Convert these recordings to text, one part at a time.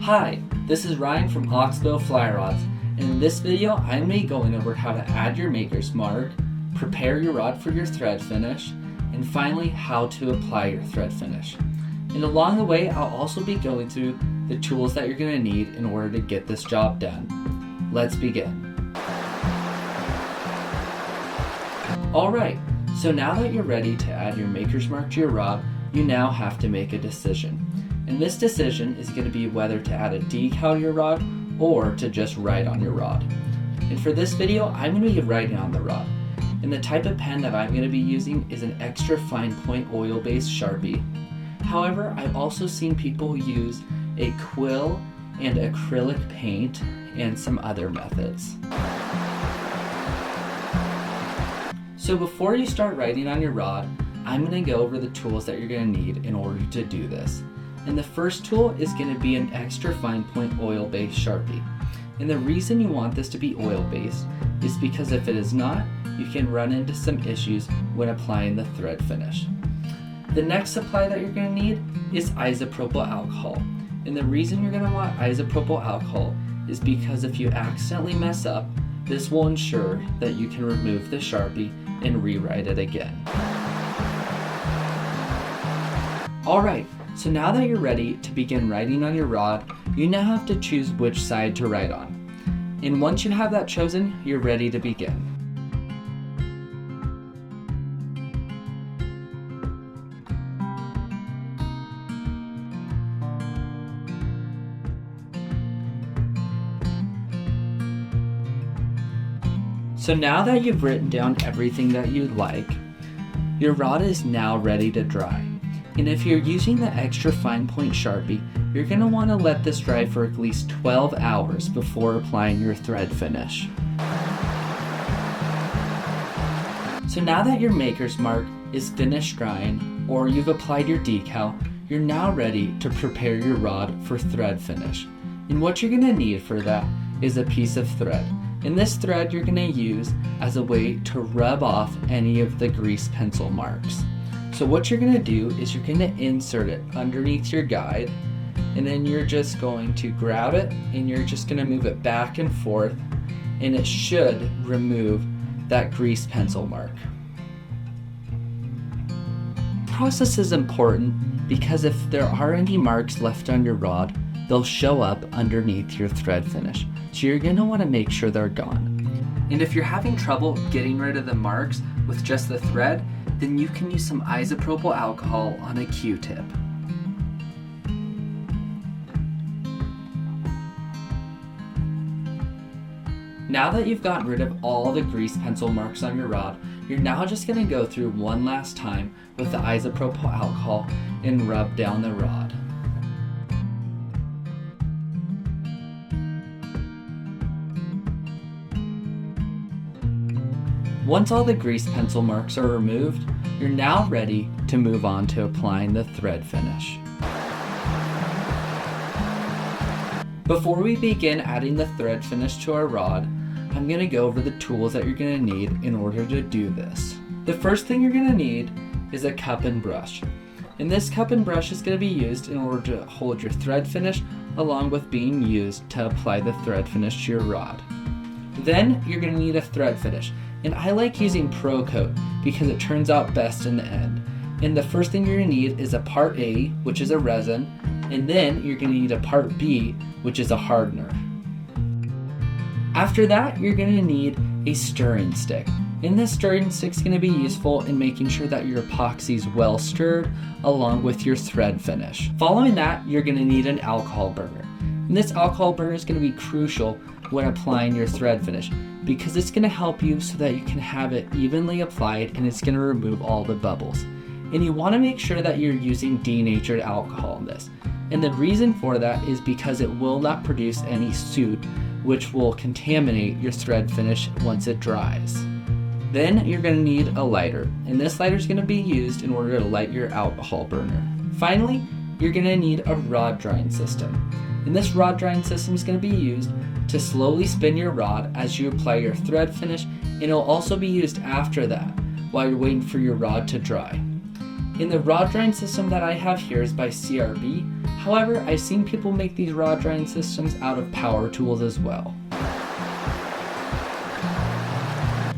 Hi, this is Ryan from Oxbow Fly Rods, and in this video I'm going to be going over how to add your maker's mark, prepare your rod for your thread finish, and finally how to apply your thread finish. And along the way I'll also be going through the tools that you're going to need in order to get this job done. Let's begin. Alright, so now that you're ready to add your maker's mark to your rod, you now have to make a decision. And this decision is going to be whether to add a decal to your rod or to just write on your rod. And for this video, I'm going to be writing on the rod. And the type of pen that I'm going to be using is an extra fine point oil-based Sharpie. However, I've also seen people use a quill and acrylic paint and some other methods. So before you start writing on your rod, I'm going to go over the tools that you're going to need in order to do this. And the first tool is going to be an extra fine point oil-based Sharpie. And the reason you want this to be oil-based is because if it is not, you can run into some issues when applying the thread finish. The next supply that you're going to need is isopropyl alcohol. And the reason you're going to want isopropyl alcohol is because if you accidentally mess up, this will ensure that you can remove the Sharpie and rewrite it again. Alright, so now that you're ready to begin writing on your rod, you now have to choose which side to write on. And once you have that chosen, you're ready to begin. So now that you've written down everything that you'd like, your rod is now ready to dry. And if you're using the extra fine point Sharpie, you're going to want to let this dry for at least 12 hours before applying your thread finish. So now that your maker's mark is finished drying, or you've applied your decal, you're now ready to prepare your rod for thread finish. And what you're going to need for that is a piece of thread. And this thread you're going to use as a way to rub off any of the grease pencil marks. So what you're going to do is you're going to insert it underneath your guide, and then you're just going to grab it and you're just going to move it back and forth, and it should remove that grease pencil mark. The process is important because if there are any marks left on your rod, they'll show up underneath your thread finish. So you're going to want to make sure they're gone. And if you're having trouble getting rid of the marks with just the thread, then you can use some isopropyl alcohol on a Q-tip. Now that you've gotten rid of all the grease pencil marks on your rod, you're now just going to go through one last time with the isopropyl alcohol and rub down the rod. Once all the grease pencil marks are removed, you're now ready to move on to applying the thread finish. Before we begin adding the thread finish to our rod, I'm going to go over the tools that you're going to need in order to do this. The first thing you're going to need is a cup and brush. And this cup and brush is going to be used in order to hold your thread finish along with being used to apply the thread finish to your rod. Then you're going to need a thread finish. And I like using Pro Coat because it turns out best in the end. And the first thing you're going to need is a part A, which is a resin, and then you're going to need a part B, which is a hardener. After that, you're going to need a stirring stick. And this stirring stick is going to be useful in making sure that your epoxy is well stirred along with your thread finish. Following that, you're going to need an alcohol burner. And this alcohol burner is going to be crucial when applying your thread finish because it's going to help you so that you can have it evenly applied and it's going to remove all the bubbles. And you want to make sure that you're using denatured alcohol in this. And the reason for that is because it will not produce any soot, which will contaminate your thread finish once it dries. Then you're going to need a lighter, and this lighter is going to be used in order to light your alcohol burner. Finally, you're going to need a rod drying system. And this rod drying system is going to be used to slowly spin your rod as you apply your thread finish, and it'll also be used after that while you're waiting for your rod to dry. And the rod drying system that I have here is by CRB. However, I've seen people make these rod drying systems out of power tools as well.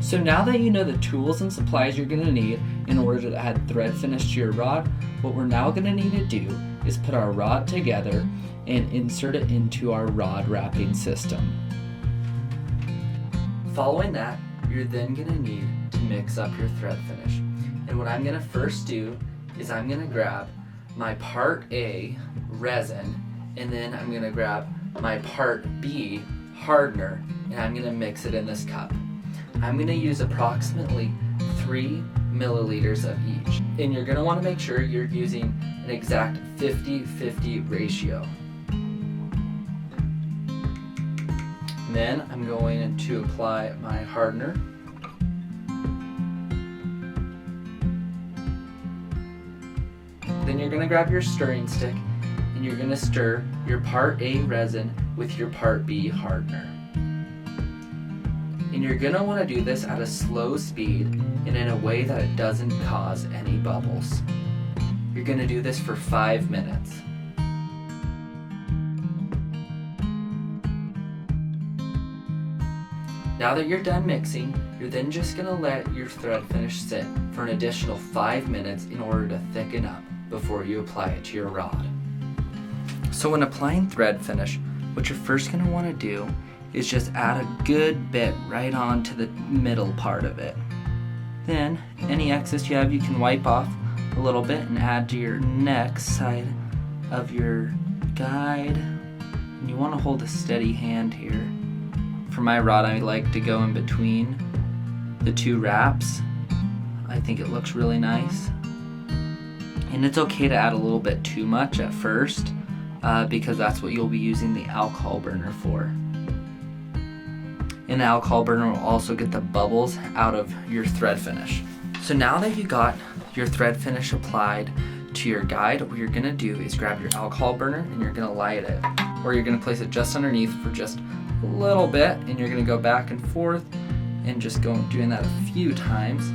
So now that you know the tools and supplies you're going to need in order to add thread finish to your rod, what we're now going to need to do is put our rod together and insert it into our rod wrapping system. Following that, you're then going to need to mix up your thread finish. And what I'm going to first do is I'm going to grab my part A resin, and then I'm going to grab my part B hardener, and I'm going to mix it in this cup. I'm going to use approximately 3 milliliters of each. And you're going to want to make sure you're using an exact 50-50 ratio. And then I'm going to apply my hardener. Then you're going to grab your stirring stick and you're going to stir your part A resin with your part B hardener. And you're going to want to do this at a slow speed and in a way that it doesn't cause any bubbles. You're going to do this for 5 minutes. Now that you're done mixing, you're then just going to let your thread finish sit for an additional 5 minutes in order to thicken up before you apply it to your rod. So when applying thread finish, what you're first going to want to do is just add a good bit right on to the middle part of it. Then any excess you have you can wipe off a little bit and add to your next side of your guide. And you want to hold a steady hand here. For my rod, I like to go in between the two wraps. I think it looks really nice. And it's okay to add a little bit too much at first because that's what you'll be using the alcohol burner for. And the alcohol burner will also get the bubbles out of your thread finish. So now that you got your thread finish applied to your guide, what you're gonna do is grab your alcohol burner and you're gonna light it. Or you're gonna place it just underneath for just a little bit, and you're gonna go back and forth and just go doing that a few times.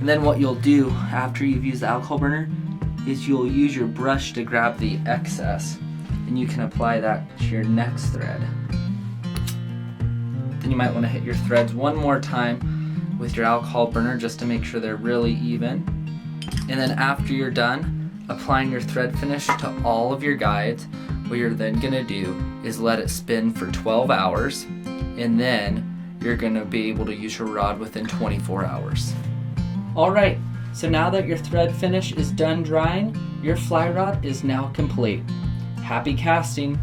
And then what you'll do after you've used the alcohol burner is you'll use your brush to grab the excess, and you can apply that to your next thread. Then you might want to hit your threads one more time with your alcohol burner just to make sure they're really even. And then after you're done applying your thread finish to all of your guides, what you're then going to do is let it spin for 12 hours, and then you're going to be able to use your rod within 24 hours. Alright, so now that your thread finish is done drying, your fly rod is now complete. Happy casting!